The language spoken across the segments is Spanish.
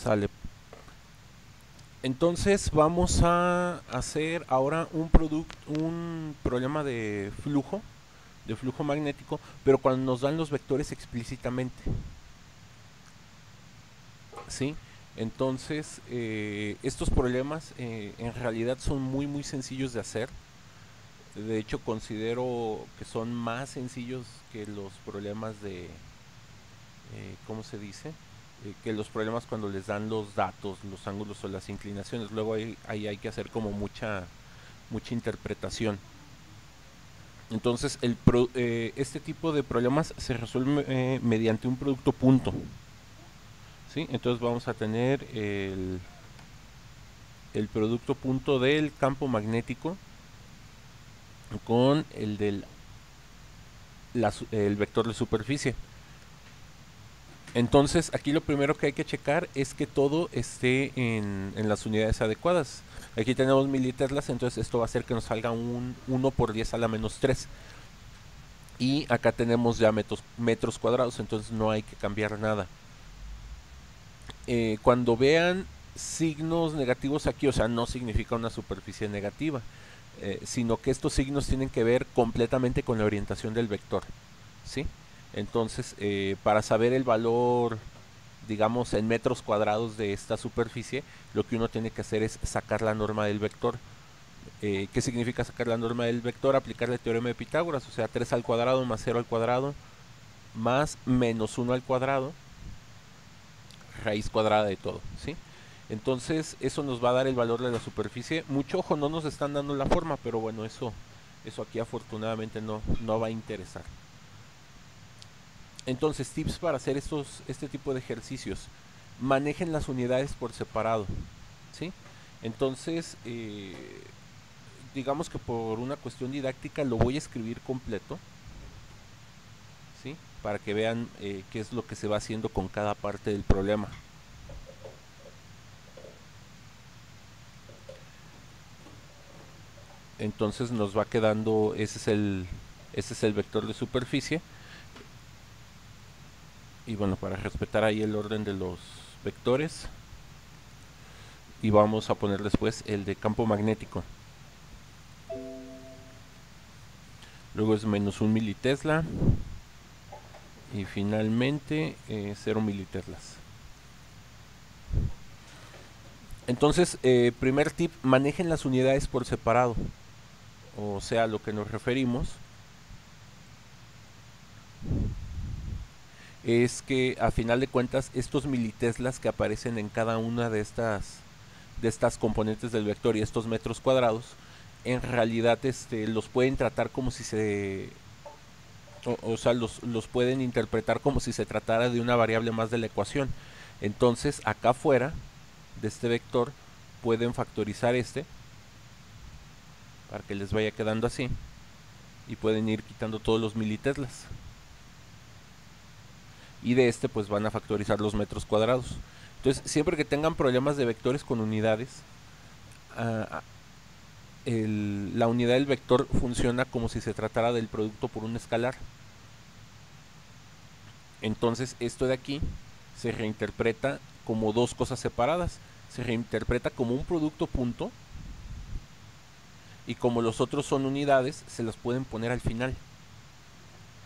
Sale. Entonces vamos a hacer ahora un problema de flujo magnético, pero cuando nos dan los vectores explícitamente, ¿sí? Entonces, estos problemas en realidad son muy sencillos de hacer. De hecho, considero que son más sencillos que los problemas de, ¿cómo se dice? Que los problemas cuando les dan los datos, los ángulos o las inclinaciones. Luego ahí hay que hacer como mucha interpretación. Entonces, este tipo de problemas se resuelve mediante un producto punto. ¿Sí? Entonces vamos a tener el producto punto del campo magnético con el vector de superficie. Entonces, aquí lo primero que hay que checar es que todo esté en las unidades adecuadas. Aquí tenemos militeslas, entonces esto va a hacer que nos salga un 1 por 10 a la menos 3. Y acá tenemos ya metros cuadrados, entonces no hay que cambiar nada. Cuando vean signos negativos aquí, o sea, no significa una superficie negativa, sino que estos signos tienen que ver completamente con la orientación del vector, ¿sí? Entonces, para saber el valor, digamos, en metros cuadrados de esta superficie, lo que uno tiene que hacer es sacar la norma del vector. ¿Qué significa sacar la norma del vector? Aplicarle el teorema de Pitágoras, o sea, 3 al cuadrado más 0 al cuadrado más menos 1 al cuadrado, raíz cuadrada de todo, ¿sí? Entonces eso nos va a dar el valor de la superficie. Mucho ojo, no nos están dando la forma, pero bueno, eso aquí afortunadamente no va a interesar. Entonces, tips para hacer este tipo de ejercicios. Manejen las unidades por separado, ¿sí? Entonces, digamos que por una cuestión didáctica lo voy a escribir completo, ¿sí? Para que vean qué es lo que se va haciendo con cada parte del problema. Entonces nos va quedando, ese es el vector de superficie. Y bueno, para respetar ahí el orden de los vectores, y vamos a poner después el de campo magnético. Luego es menos 1 militesla y finalmente 0 militeslas. Entonces, primer tip, manejen las unidades por separado. O sea, a lo que nos referimos es que a final de cuentas estos militeslas que aparecen en cada una de estas componentes del vector y estos metros cuadrados, en realidad los pueden tratar como si o sea, los pueden interpretar como si se tratara de una variable más de la ecuación. Entonces, acá afuera de este vector pueden factorizar para que les vaya quedando así, y pueden ir quitando todos los militeslas. Y de pues van a factorizar los metros cuadrados. Entonces, siempre que tengan problemas de vectores con unidades, uh, la unidad del vector funciona como si se tratara del producto por un escalar. Entonces esto de aquí se reinterpreta como dos cosas separadas. Se reinterpreta como un producto punto, y como los otros son unidades, se los pueden poner al final.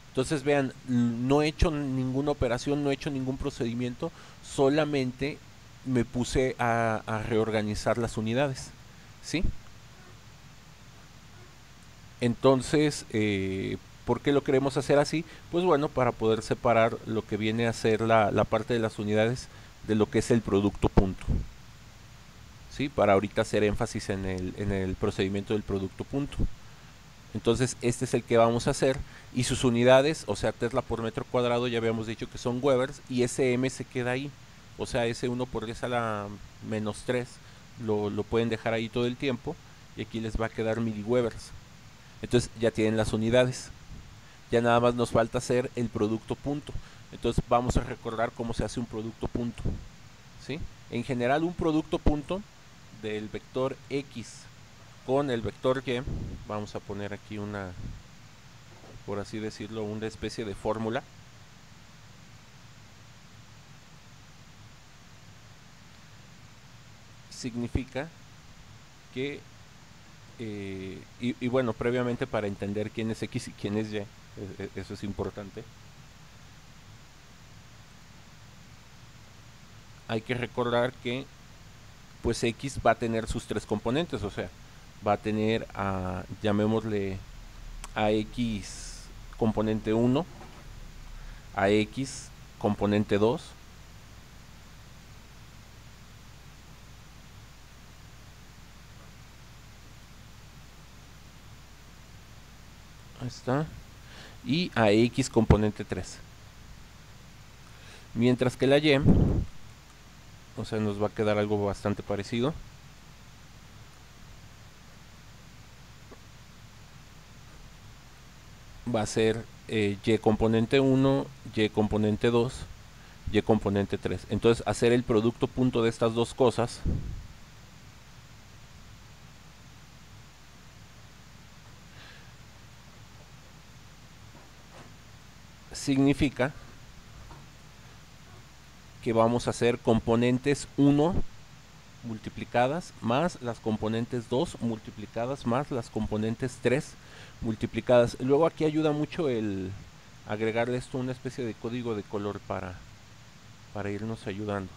Entonces vean, no he hecho ninguna operación, no he hecho ningún procedimiento, solamente me puse a reorganizar las unidades, ¿sí? Entonces, ¿por qué lo queremos hacer así? Pues bueno, para poder separar lo que viene a ser la parte de las unidades de lo que es el producto punto, ¿sí? Para ahorita hacer énfasis en el procedimiento del producto punto. Entonces, este es el que vamos a hacer, y sus unidades, o sea, Tesla por metro cuadrado, ya habíamos dicho que son Webers, y ese M se queda ahí. O sea, ese 1 por 10 a la menos 3 lo pueden dejar ahí todo el tiempo, y aquí les va a quedar miliwebers. Entonces ya tienen las unidades. Ya nada más nos falta hacer el producto punto. Entonces vamos a recordar cómo se hace un producto punto, ¿sí? En general, un producto punto del vector X con el vector Y, vamos a poner aquí una, por así decirlo, una especie de fórmula. significa que y bueno, previamente, para entender quién es X y quién es Y, eso es importante, hay que recordar que pues X va a tener sus tres componentes, o sea, va a tener a, llamémosle, a X componente 1, a X componente 2, ahí está, y a X componente 3. Mientras que la Y, o sea, nos va a quedar algo bastante parecido. Va a ser Y componente 1, Y componente 2, Y componente 3. Entonces, hacer el producto punto de estas dos cosas significa que vamos a hacer componentes 1 multiplicadas más las componentes 2 multiplicadas más las componentes 3 multiplicadas. Luego aquí ayuda mucho el agregarle esto una especie de código de color para irnos ayudando.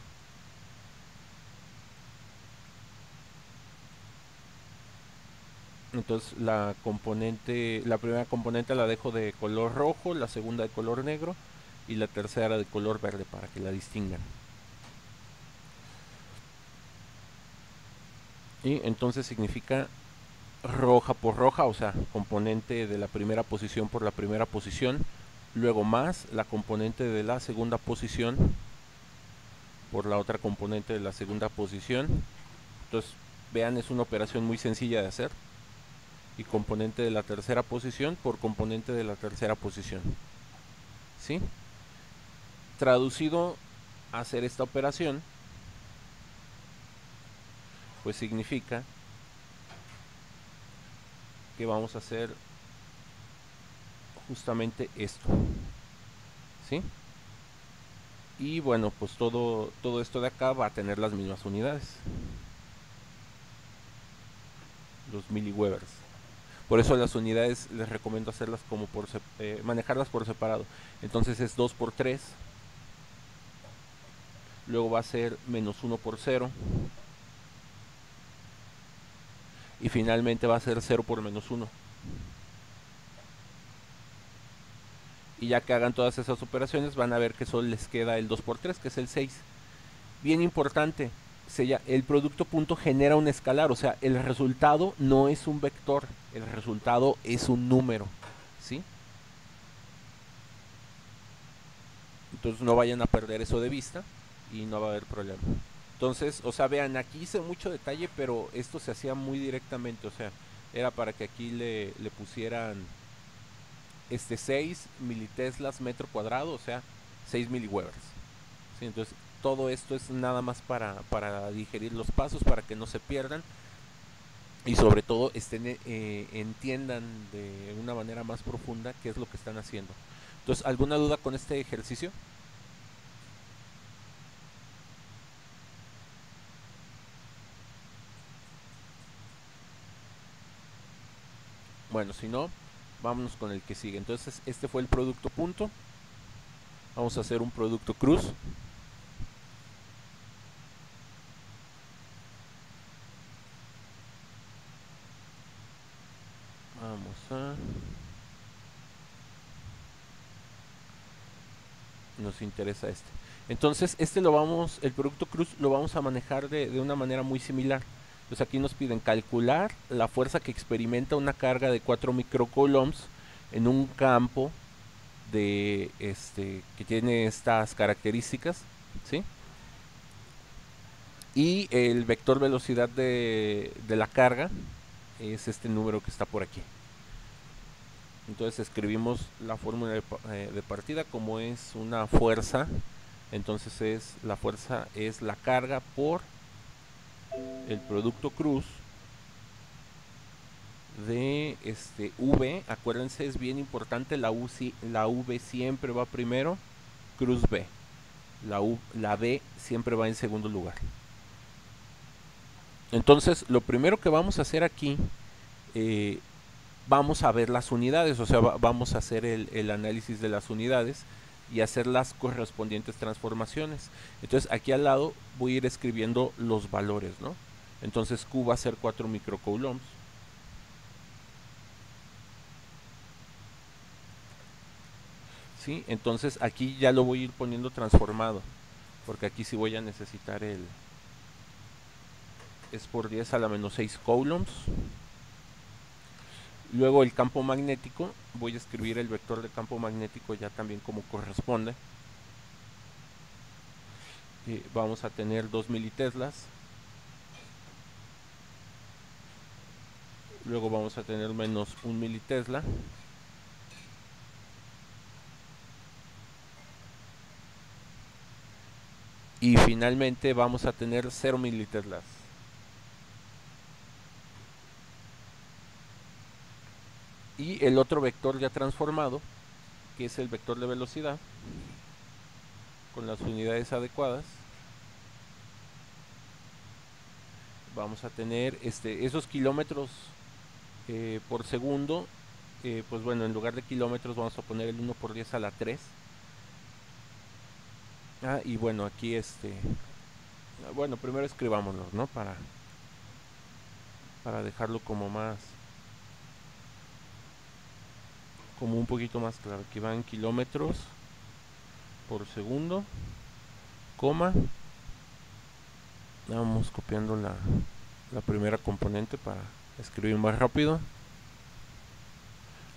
Entonces la primera componente la dejo de color rojo, la segunda de color negro y la tercera de color verde para que la distingan. Y entonces significa roja por roja, o sea, componente de la primera posición por la primera posición, luego más la componente de la segunda posición por la otra componente de la segunda posición. Entonces, vean, es una operación muy sencilla de hacer. Y componente de la tercera posición por componente de la tercera posición. ¿Sí? Traducido a hacer esta operación, pues significa que vamos a hacer justamente esto. ¿Sí? Y bueno, pues todo esto de acá va a tener las mismas unidades, los miliwebers. Por eso las unidades les recomiendo hacerlas como manejarlas por separado. Entonces es 2 por 3, luego va a ser menos 1 por 0, y finalmente va a ser 0 por menos 1. Y ya que hagan todas esas operaciones, van a ver que solo les queda el 2 por 3, que es el 6. Bien importante, el producto punto genera un escalar, o sea, el resultado no es un vector, el resultado es un número, ¿sí? Entonces no vayan a perder eso de vista y no va a haber problema. Entonces, o sea, vean, aquí hice mucho detalle, pero esto se hacía muy directamente, o sea, era para que aquí le pusieran 6 militeslas metro cuadrado, o sea, 6 miliwebers. ¿Sí? Entonces, todo esto es nada más para digerir los pasos, para que no se pierdan y sobre todo entiendan de una manera más profunda qué es lo que están haciendo. Entonces, ¿alguna duda con este ejercicio? Bueno, si no, vámonos con el que sigue. Entonces, este fue el producto punto. Vamos a hacer un producto cruz. Nos interesa este. Entonces, el producto cruz lo vamos a manejar de una manera muy similar. Entonces aquí nos piden calcular la fuerza que experimenta una carga de 4 microcoulombs en un campo que tiene estas características, ¿sí? Y el vector velocidad de la carga es este número que está por aquí. Entonces escribimos la fórmula de partida como es una fuerza. Entonces la fuerza es la carga por el producto cruz de V. Acuérdense, es bien importante, la V siempre va primero, cruz B. La B siempre va en segundo lugar. Entonces, lo primero que vamos a hacer aquí, eh, vamos a ver las unidades, o sea, vamos a hacer el análisis de las unidades y hacer las correspondientes transformaciones. Entonces, aquí al lado voy a ir escribiendo los valores, ¿no? Entonces, Q va a ser 4 microcoulombs. ¿Sí? Entonces, aquí ya lo voy a ir poniendo transformado, porque aquí sí voy a necesitar el... es por 10 a la menos 6 coulombs. Luego el campo magnético, voy a escribir el vector de campo magnético ya también como corresponde. Vamos a tener 2 militeslas. Luego vamos a tener menos 1 militesla. Y finalmente vamos a tener 0 militeslas. Y el otro vector ya transformado, que es el vector de velocidad, con las unidades adecuadas, vamos a tener esos kilómetros por segundo. Pues bueno, en lugar de kilómetros vamos a poner el 1 por 10 a la 3. Y bueno, aquí bueno, primero escribámoslo, ¿no? Para dejarlo como más, como un poquito más claro. Aquí van kilómetros por segundo, coma. Vamos copiando la primera componente para escribir más rápido.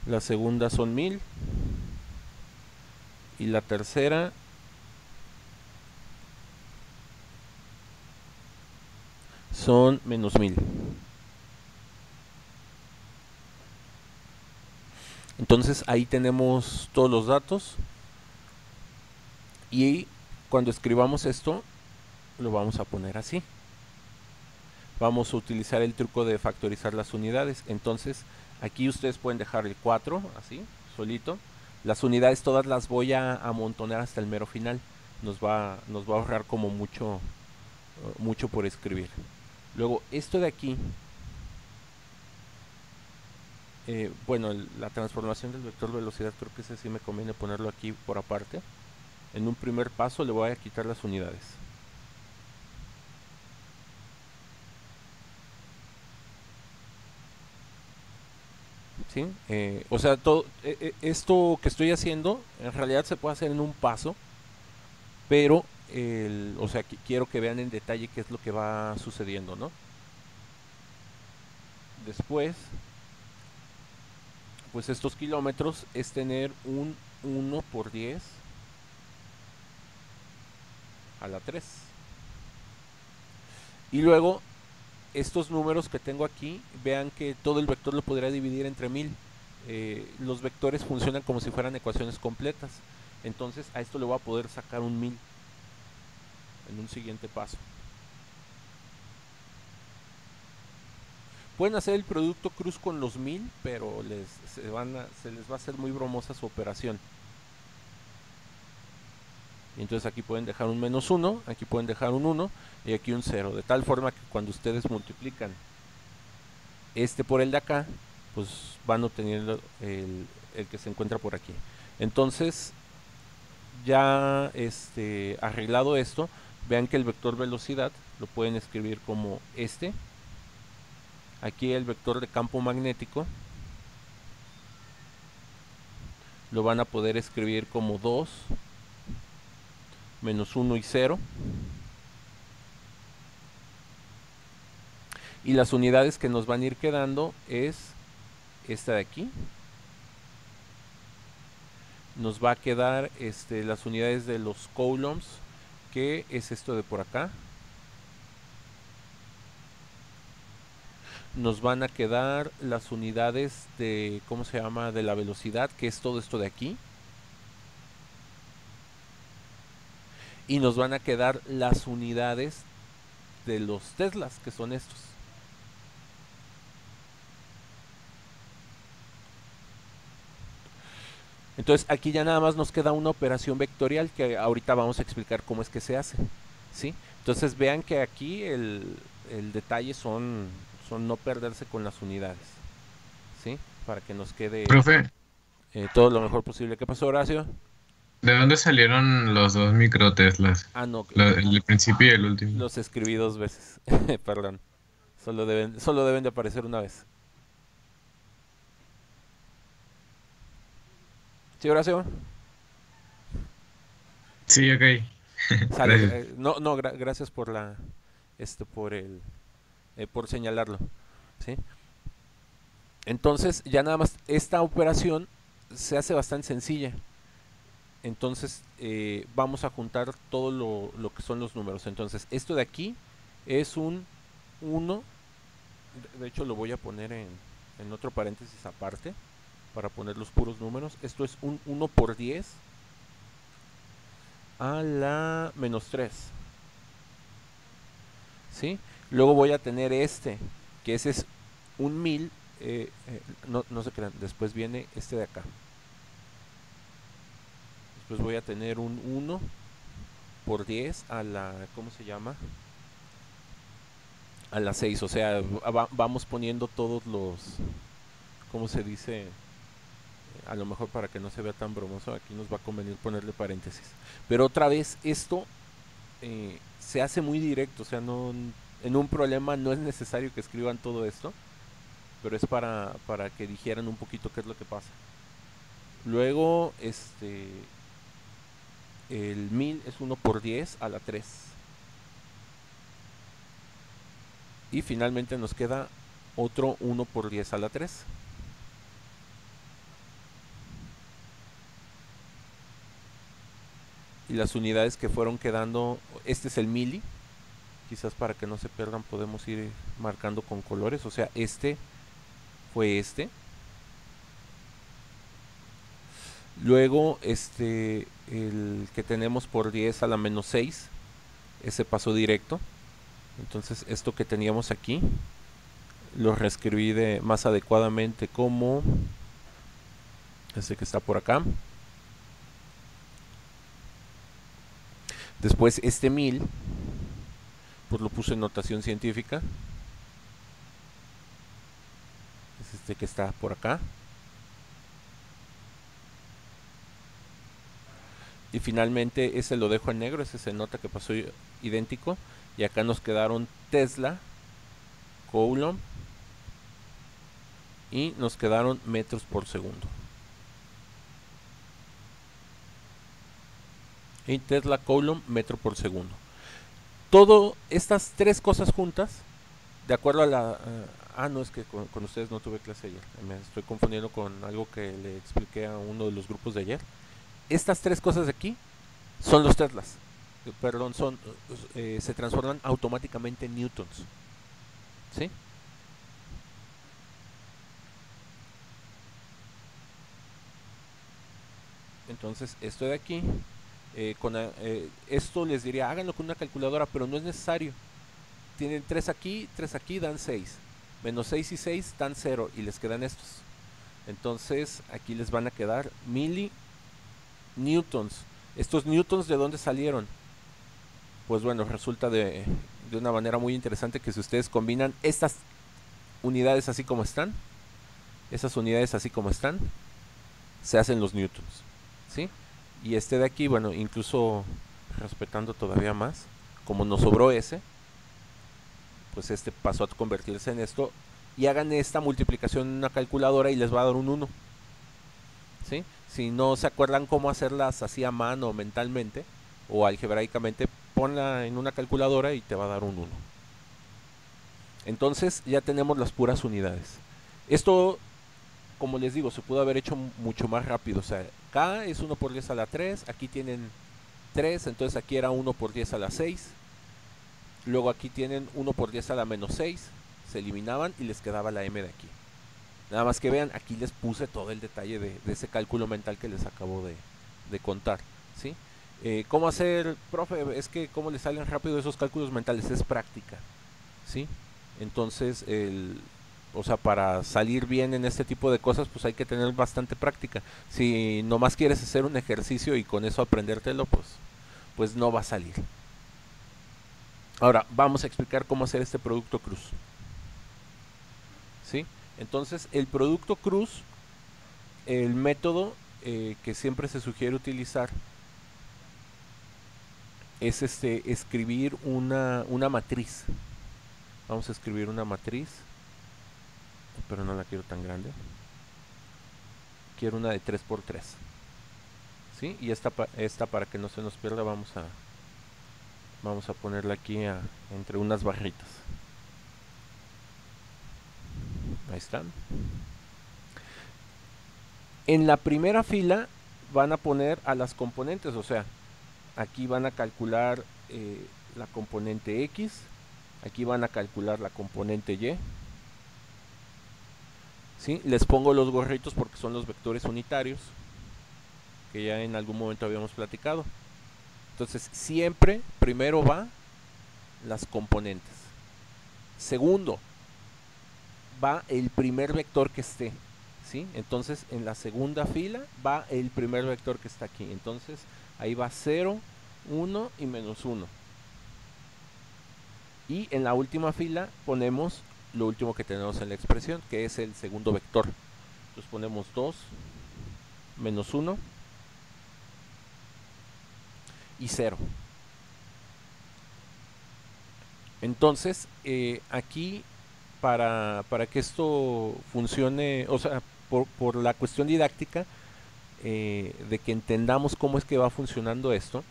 La segunda son 1000. Y la tercera son menos 1000. Entonces ahí tenemos todos los datos. Y cuando escribamos esto, lo vamos a poner así. Vamos a utilizar el truco de factorizar las unidades. Entonces aquí ustedes pueden dejar el 4 así, solito. Las unidades todas las voy a amontonar hasta el mero final. Nos va a ahorrar como mucho por escribir. Luego esto de aquí, bueno, la transformación del vector de velocidad, creo que ese sí me conviene ponerlo aquí por aparte. En un primer paso le voy a quitar las unidades. ¿Sí? O sea, todo esto que estoy haciendo en realidad se puede hacer en un paso, pero o sea, quiero que vean en detalle qué es lo que va sucediendo, ¿no? Después, pues estos kilómetros es tener un 1 por 10 a la 3. Y luego, estos números que tengo aquí, vean que todo el vector lo podría dividir entre 1000. Los vectores funcionan como si fueran ecuaciones completas. Entonces a esto le voy a poder sacar un 1000 en un siguiente paso. Pueden hacer el producto cruz con los 1000, pero se les va a hacer muy bromosa su operación. Y entonces aquí pueden dejar un menos 1, aquí pueden dejar un 1 y aquí un 0. De tal forma que cuando ustedes multiplican este por el de acá, pues van obteniendo el que se encuentra por aquí. Entonces, ya arreglado esto, vean que el vector velocidad lo pueden escribir como este. Aquí el vector de campo magnético lo van a poder escribir como 2 menos 1 y 0. Y las unidades que nos van a ir quedando es esta de aquí. Nos va a quedar las unidades de los coulombs, que es esto de por acá. Nos van a quedar las unidades de, ¿cómo se llama?, de la velocidad, que es todo esto de aquí. Y nos van a quedar las unidades de los teslas, que son estos. Entonces aquí ya nada más nos queda una operación vectorial que ahorita vamos a explicar cómo es que se hace, ¿sí? Entonces vean que aquí el detalle son no perderse con las unidades, ¿sí? Para que nos quede Profe, todo lo mejor posible. ¿Qué pasó, Horacio? ¿de dónde salieron los dos microteslas? Ah, no, El del principio y el último. los escribí dos veces. Perdón. Solo deben de aparecer una vez. ¿Sí, Horacio? Sí, ok. Sale. Gracias. No, no, gracias por por por señalarlo. ¿Sí? Entonces, ya nada más, esta operación se hace bastante sencilla. Entonces, vamos a juntar todo lo que son los números. Entonces, esto de aquí es un uno. De hecho, lo voy a poner en otro paréntesis aparte para poner los puros números. Esto es un 1 por 10 a la -3. ¿Sí? Luego voy a tener que ese es un 1000. No, no se crean, después viene este de acá. Después voy a tener un 1 por 10 a la, ¿cómo se llama? A la 6. O sea, vamos poniendo todos los, ¿cómo se dice? A lo mejor para que no se vea tan bromoso, aquí nos va a convenir ponerle paréntesis. Pero otra vez, esto se hace muy directo, o sea, no, en un problema no es necesario que escriban todo esto, pero es para que dijeran un poquito qué es lo que pasa. Luego, el 1000 es 1 por 10 a la 3. Y finalmente nos queda otro 1 por 10 a la 3. Y las unidades que fueron quedando, este es el mili, quizás para que no se pierdan podemos ir marcando con colores, o sea, este fue este. Luego, el que tenemos por 10 a la -6, ese pasó directo. Entonces, esto que teníamos aquí, lo reescribí más adecuadamente como este que está por acá. Después, este 1000, pues lo puse en notación científica. Es este que está por acá. Y finalmente, ese lo dejo en negro, ese se nota que pasó idéntico. Y acá nos quedaron Tesla, Coulomb y nos quedaron metros por segundo. Y Tesla, Coulomb, metro por segundo. Todo estas tres cosas juntas, de acuerdo a la... no, es que con ustedes no tuve clase ayer. Me estoy confundiendo con algo que le expliqué a uno de los grupos de ayer. Estas tres cosas de aquí son los Teslas. Perdón, se transforman automáticamente en newtons. ¿Sí? Entonces, esto de aquí, esto les diría, háganlo con una calculadora, pero no es necesario. Tienen 3 aquí, dan 6. Menos 6 y 6 dan 0 y les quedan estos. Entonces, aquí les van a quedar newtons. ¿Estos newtons de dónde salieron? Pues bueno, resulta de una manera muy interesante que si ustedes combinan estas unidades así como están, esas unidades así como están, se hacen los newtons. ¿Sí? Y este de aquí, bueno, incluso respetando todavía más, como nos sobró ese, pues este pasó a convertirse en esto. Y hagan esta multiplicación en una calculadora y les va a dar un 1. ¿Sí? Si no se acuerdan cómo hacerlas así a mano o mentalmente o algebraicamente, ponla en una calculadora y te va a dar un 1. Entonces ya tenemos las puras unidades. Esto, como les digo, se pudo haber hecho mucho más rápido. O sea, K es 1 por 10 a la 3, aquí tienen 3, entonces aquí era 1 por 10 a la 6. Luego aquí tienen 1 por 10 a la -6, se eliminaban y les quedaba la M de aquí. Nada más que vean, aquí les puse todo el detalle de ese cálculo mental que les acabo de contar. ¿Sí? ¿Cómo hacer, profe? Es que cómo les salen rápido esos cálculos mentales, es práctica. ¿Sí? Entonces, o sea, para salir bien en este tipo de cosas, pues hay que tener bastante práctica. Si nomás quieres hacer un ejercicio y con eso aprendértelo, pues no va a salir. Ahora, vamos a explicar cómo hacer este producto cruz. ¿Sí? Entonces, el producto cruz, el método que siempre se sugiere utilizar es escribir una matriz. Vamos a escribir una matriz, pero no la quiero tan grande. Quiero una de 3 por 3. ¿Sí? Y esta para que no se nos pierda vamos a ponerla aquí entre unas barritas. Ahí están. En la primera fila van a poner a las componentes, o sea, aquí van a calcular la componente X, aquí van a calcular la componente Y. ¿Sí? Les pongo los gorritos porque son los vectores unitarios que ya en algún momento habíamos platicado. Entonces, siempre primero va las componentes. Segundo, va el primer vector que esté. ¿Sí? Entonces, en la segunda fila va el primer vector que está aquí. Entonces, ahí va 0, 1 y -1. Y en la última fila ponemos lo último que tenemos en la expresión, que es el segundo vector. Entonces ponemos 2, -1 y 0. Entonces, aquí para que esto funcione, o sea, por la cuestión didáctica, de que entendamos cómo es que va funcionando esto,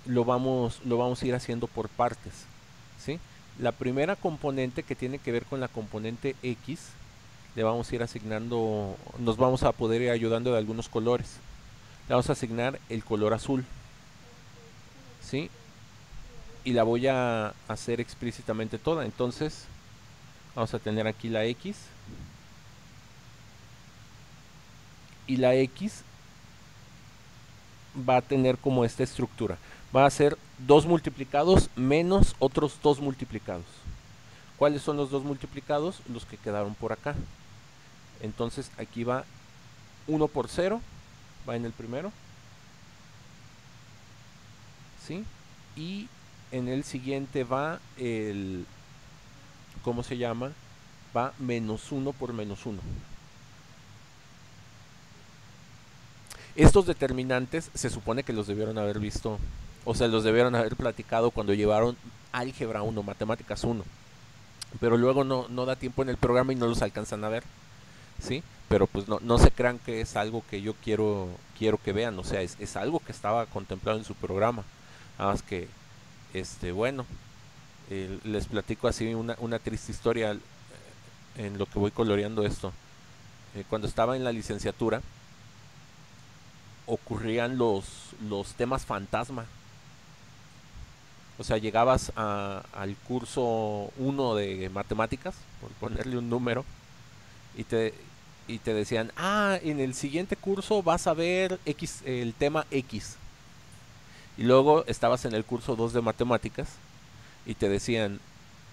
lo vamos a ir haciendo por partes. ¿Sí? La primera componente, que tiene que ver con la componente X, le vamos a ir asignando, nos vamos a poder ir ayudando de algunos colores. Le vamos a asignar el color azul. ¿Sí? Y la voy a hacer explícitamente toda. Entonces, vamos a tener aquí la X. Y la X va a tener como esta estructura. Va a ser 2 multiplicados menos otros 2 multiplicados. ¿Cuáles son los 2 multiplicados? Los que quedaron por acá. Entonces aquí va 1 por 0, va en el primero. ¿Sí? Y en el siguiente va el, ¿cómo se llama? Va -1 por -1. Estos determinantes se supone que los debieron haber visto, o sea, los debieron haber platicado cuando llevaron álgebra 1, matemáticas 1. Pero luego no da tiempo en el programa y no los alcanzan a ver. ¿Sí? Pero pues no se crean que es algo que yo quiero que vean, o sea, es algo que estaba contemplado en su programa. Nada más que, bueno, les platico así una triste historia en lo que voy coloreando esto. Cuando estaba en la licenciatura, ocurrían los temas fantasma. O sea, llegabas al curso 1 de matemáticas, por ponerle un número, y te decían, en el siguiente curso vas a ver X, el tema X. Y luego estabas en el curso 2 de matemáticas y te decían,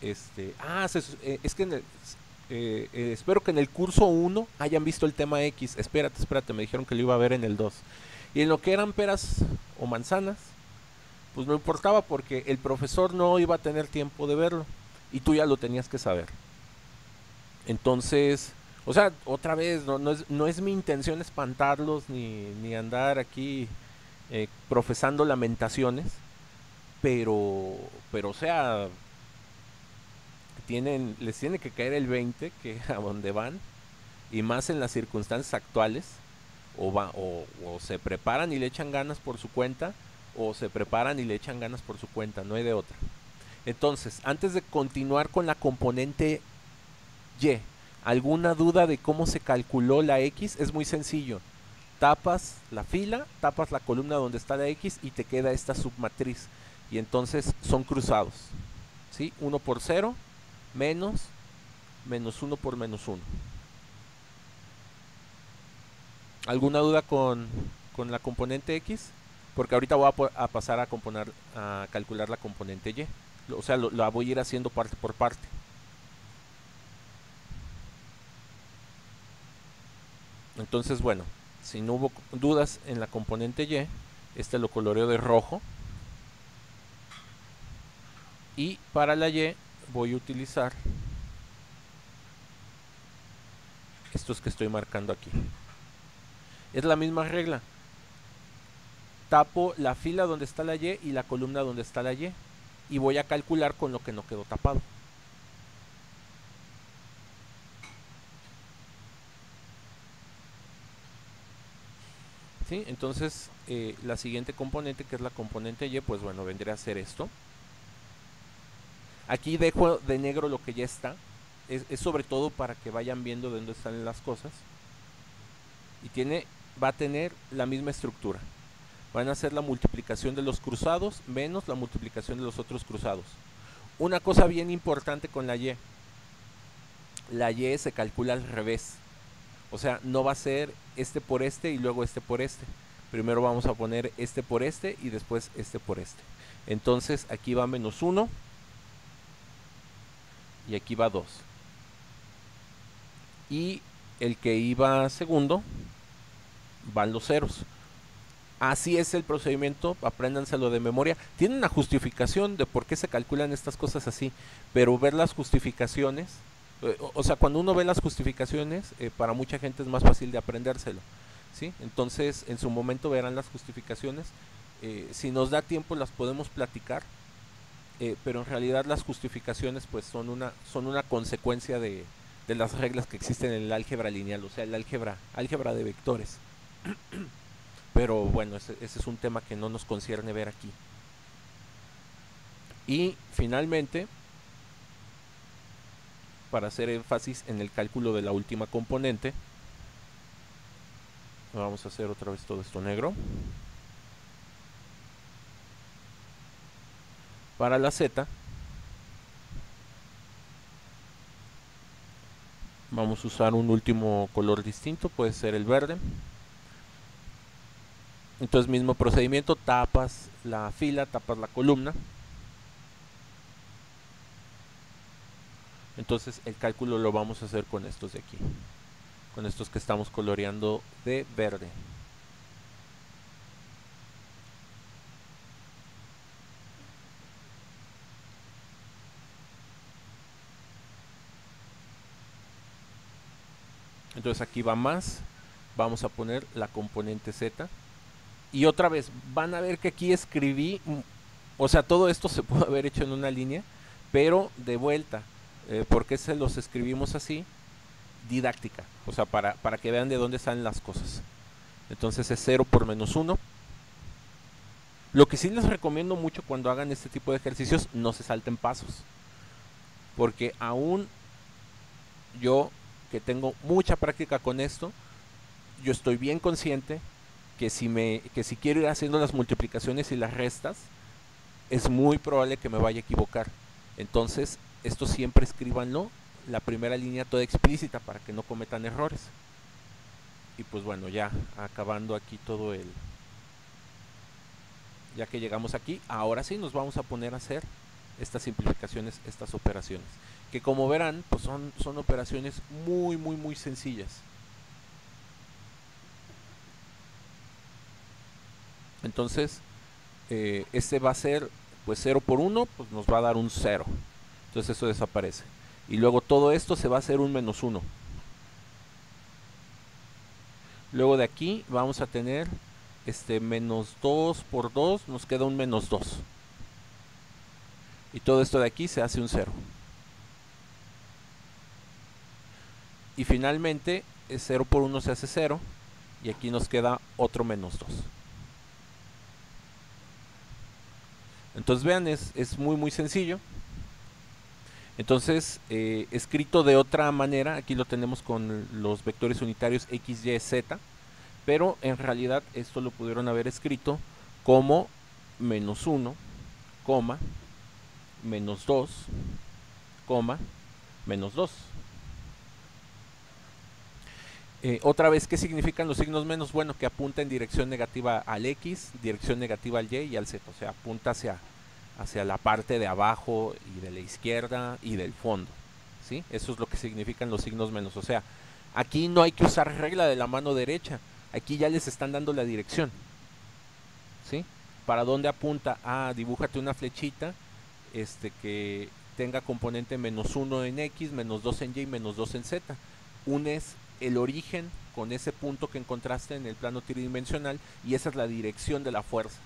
es que espero que en el curso 1 hayan visto el tema X. Espérate, me dijeron que lo iba a ver en el 2. Y en lo que eran peras o manzanas, pues no importaba porque el profesor no iba a tener tiempo de verlo y tú ya lo tenías que saber. Entonces, o sea, otra vez, no es mi intención espantarlos ni andar aquí profesando lamentaciones, pero o sea, les tiene que caer el 20 que a donde van, y más en las circunstancias actuales, o se preparan y le echan ganas por su cuenta, o se preparan y le echan ganas por su cuenta, no hay de otra. Entonces, antes de continuar con la componente Y, ¿alguna duda de cómo se calculó la X? Es muy sencillo. Tapas la fila, tapas la columna donde está la X y te queda esta submatriz. Y entonces son cruzados. ¿Sí? 1 por 0 menos -1 por -1. ¿Alguna duda con la componente X? Porque ahorita voy a pasar a calcular la componente Y. O sea, la voy a ir haciendo parte por parte. Entonces, bueno, si no hubo dudas en la componente Y, lo coloreo de rojo. Y para la Y voy a utilizar estos que estoy marcando aquí. Es la misma regla. Tapo la fila donde está la Y y la columna donde está la Y. Y voy a calcular con lo que no quedó tapado. ¿Sí? Entonces, la siguiente componente, que es la componente Y, pues bueno, vendría a ser esto. Aquí dejo de negro lo que ya está. Es sobre todo para que vayan viendo de dónde están las cosas. Y va a tener la misma estructura. Van a ser la multiplicación de los cruzados menos la multiplicación de los otros cruzados. Una cosa bien importante con la Y. La Y se calcula al revés. O sea, no va a ser este por este y luego este por este. Primero vamos a poner este por este y después este por este. Entonces aquí va menos 1 y aquí va 2. Y el que iba segundo van los ceros. Así es el procedimiento, apréndanselo de memoria. Tiene una justificación de por qué se calculan estas cosas así, pero ver las justificaciones, o sea, cuando uno ve las justificaciones, para mucha gente es más fácil de aprendérselo, ¿sí? Entonces, en su momento verán las justificaciones. Si nos da tiempo las podemos platicar, pero en realidad las justificaciones pues son una consecuencia de las reglas que existen en el álgebra lineal, o sea, el álgebra de vectores. Pero bueno, ese es un tema que no nos concierne ver aquí. Y finalmente, para hacer énfasis en el cálculo de la última componente, vamos a hacer otra vez todo esto negro. Para la Z, vamos a usar un último color distinto, puede ser el verde. Entonces, mismo procedimiento, tapas la fila, tapas la columna. Entonces el cálculo lo vamos a hacer con estos de aquí, con estos que estamos coloreando de verde. Entonces aquí va más, vamos a poner la componente Z. Y otra vez, van a ver que aquí escribí, o sea, todo esto se puede haber hecho en una línea, pero de vuelta. ¿Por qué se los escribimos así? Didáctica, o sea, para que vean de dónde salen las cosas. Entonces es 0 por menos 1. Lo que sí les recomiendo mucho cuando hagan este tipo de ejercicios, no se salten pasos. Porque aún yo, que tengo mucha práctica con esto, yo estoy bien consciente que si quiero ir haciendo las multiplicaciones y las restas, es muy probable que me vaya a equivocar. Entonces, esto siempre escríbanlo, la primera línea toda explícita para que no cometan errores. Y pues bueno, ya acabando aquí todo ya que llegamos aquí, ahora sí nos vamos a poner a hacer estas simplificaciones, estas operaciones. Que como verán, pues son operaciones muy sencillas. Entonces, este va a ser, pues 0 por 1, pues nos va a dar un 0. Entonces eso desaparece. Y luego todo esto se va a hacer un menos 1. Luego de aquí vamos a tener menos 2 por 2, nos queda un menos 2. Y todo esto de aquí se hace un 0. Y finalmente, 0 por 1 se hace 0. Y aquí nos queda otro menos 2. Entonces vean, es muy sencillo. Entonces, escrito de otra manera, aquí lo tenemos con los vectores unitarios x, y, z, pero en realidad esto lo pudieron haber escrito como menos 1, menos 2, menos 2. Otra vez, ¿qué significan los signos menos? Bueno, que apunta en dirección negativa al x, dirección negativa al y y al z, o sea, apunta hacia la parte de abajo y de la izquierda y del fondo, ¿sí? Eso es lo que significan los signos menos. O sea, aquí no hay que usar regla de la mano derecha, aquí ya les están dando la dirección, ¿sí? ¿Para dónde apunta? Ah, dibújate una flechita que tenga componente -1 en X, -2 en Y, -2 en Z. Unes el origen con ese punto que encontraste en el plano tridimensional y esa es la dirección de la fuerza.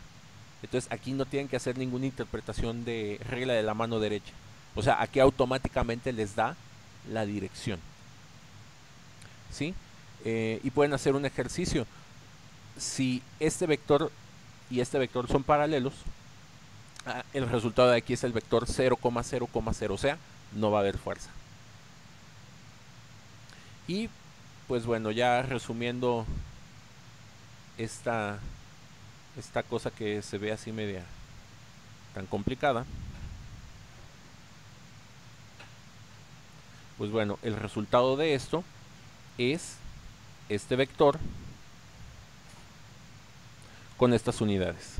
Entonces aquí no tienen que hacer ninguna interpretación de regla de la mano derecha. O sea, aquí automáticamente les da la dirección. ¿Sí? Y pueden hacer un ejercicio. Si este vector y este vector son paralelos, el resultado de aquí es el vector 0,0,0, o sea, no va a haber fuerza. Y pues bueno, ya resumiendo esta cosa que se ve así media tan complicada, pues bueno, el resultado de esto es este vector con estas unidades.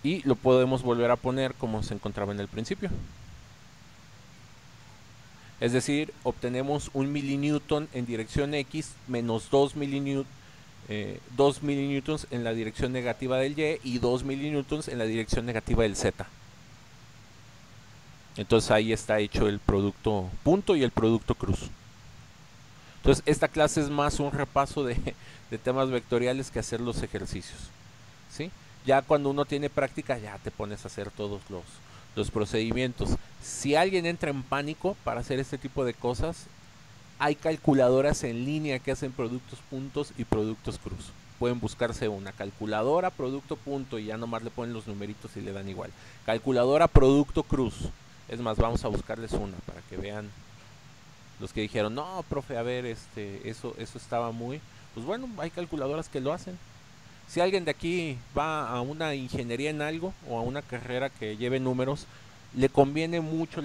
Y lo podemos volver a poner como se encontraba en el principio. Es decir, obtenemos 1 milinewton en dirección X menos 2 milinewtons en la dirección negativa del Y y 2 milinewtons en la dirección negativa del Z. Entonces ahí está hecho el producto punto y el producto cruz. Entonces esta clase es más un repaso de temas vectoriales que hacer los ejercicios, ¿sí? Ya cuando uno tiene práctica ya te pones a hacer todos los procedimientos. Si alguien entra en pánico para hacer este tipo de cosas, hay calculadoras en línea que hacen productos puntos y productos cruz. Pueden buscarse una calculadora producto punto y ya nomás le ponen los numeritos y le dan igual. Calculadora producto cruz. Es más, vamos a buscarles una para que vean los que dijeron, no, profe, a ver, eso estaba muy... Pues bueno, hay calculadoras que lo hacen. Si alguien de aquí va a una ingeniería en algo o a una carrera que lleve números, le conviene mucho,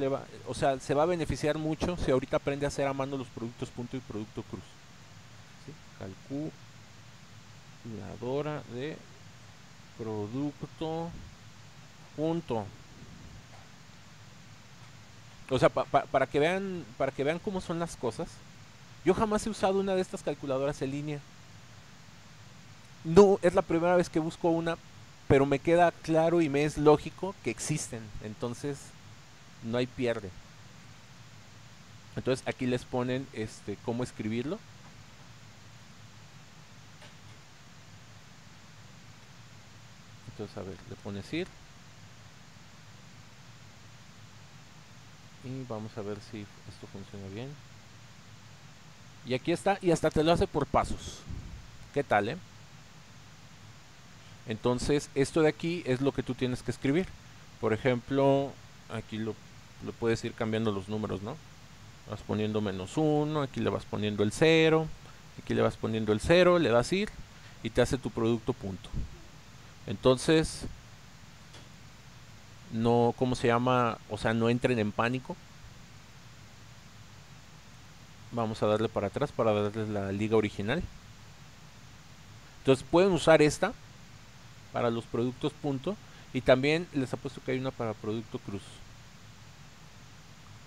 o sea, se va a beneficiar mucho si ahorita aprende a hacer a mano los productos punto y producto cruz. ¿Sí? Calculadora de producto punto. O sea, para que vean cómo son las cosas. Yo jamás he usado una de estas calculadoras en línea. No, es la primera vez que busco una, pero me queda claro y me es lógico que existen. Entonces, no hay pierde. Entonces, aquí les ponen cómo escribirlo. Entonces, a ver, le pones ir. Y vamos a ver si esto funciona bien. Y aquí está, y hasta te lo hace por pasos. ¿Qué tal, Entonces, esto de aquí es lo que tú tienes que escribir. Por ejemplo, aquí lo puedes ir cambiando los números, ¿no? Vas poniendo -1, aquí le vas poniendo el 0, aquí le vas poniendo el 0, le das ir y te hace tu producto punto. Entonces, no, ¿cómo se llama? O sea, no entren en pánico. Vamos a darle para atrás para darles la liga original. Entonces pueden usar esta para los productos punto y también les apuesto que hay una para producto cruz.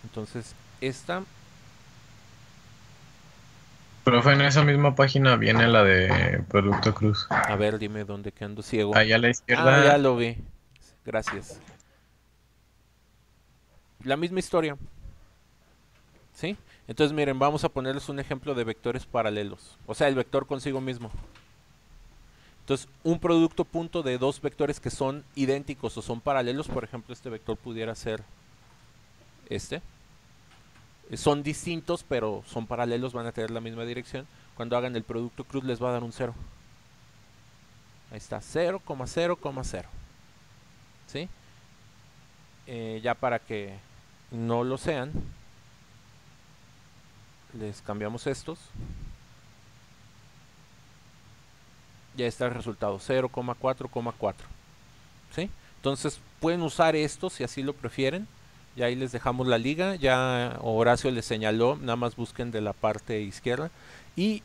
Entonces esta... Profe, en esa misma página viene la de Producto Cruz. A ver, dime dónde que ando ciego. Ahí a la Ah, izquierda. ya lo vi. Gracias. La misma historia. ¿Sí? Entonces miren, vamos a ponerles un ejemplo de vectores paralelos. O sea, el vector consigo mismo. Entonces, un producto punto de dos vectores que son idénticos o son paralelos, por ejemplo, este vector pudiera ser este. Son distintos, pero son paralelos, van a tener la misma dirección. Cuando hagan el producto cruz les va a dar un 0. Ahí está, 0,0,0. ¿Sí? Ya para que no lo sean, les cambiamos estos. Ya está el resultado, 0,4,4. ¿Sí? Entonces pueden usar estos si así lo prefieren. Y ahí les dejamos la liga. Ya Horacio les señaló, nada más busquen de la parte izquierda. Y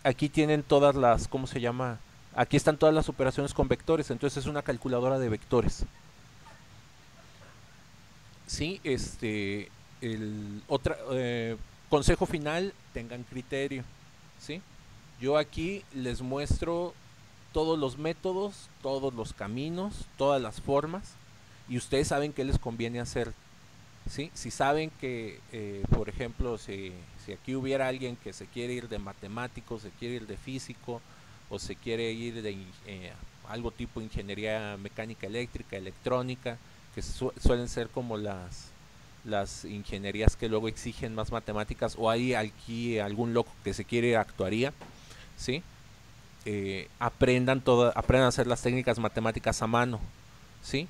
aquí tienen todas las, ¿cómo se llama? Aquí están todas las operaciones con vectores. Entonces es una calculadora de vectores. Sí, el consejo final, tengan criterio. ¿Sí? Yo aquí les muestro todos los métodos, todos los caminos, todas las formas. y ustedes saben qué les conviene hacer, ¿sí? Si saben que, por ejemplo, si aquí hubiera alguien que se quiere ir de matemático, se quiere ir de físico, o se quiere ir de algo tipo ingeniería mecánica eléctrica, electrónica, que suelen ser como las ingenierías que luego exigen más matemáticas, o hay aquí algún loco que se quiere ir a actuaría, ¿sí? Aprendan a hacer las técnicas matemáticas a mano, ¿sí?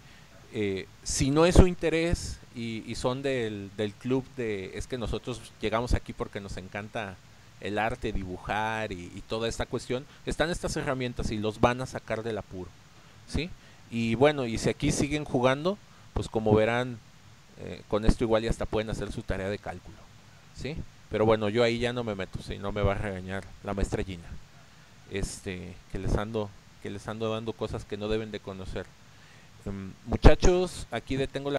Si no es su interés y son del club de, es que nosotros llegamos aquí porque nos encanta el arte, dibujar y toda esta cuestión, están estas herramientas y los van a sacar del apuro, ¿sí? Y bueno, y si aquí siguen jugando, pues como verán, con esto igual ya hasta pueden hacer su tarea de cálculo, ¿sí? Pero bueno, yo ahí ya no me meto, si no me va a regañar la maestra Gina, que les ando dando cosas que no deben de conocer. Muchachos, aquí detengo la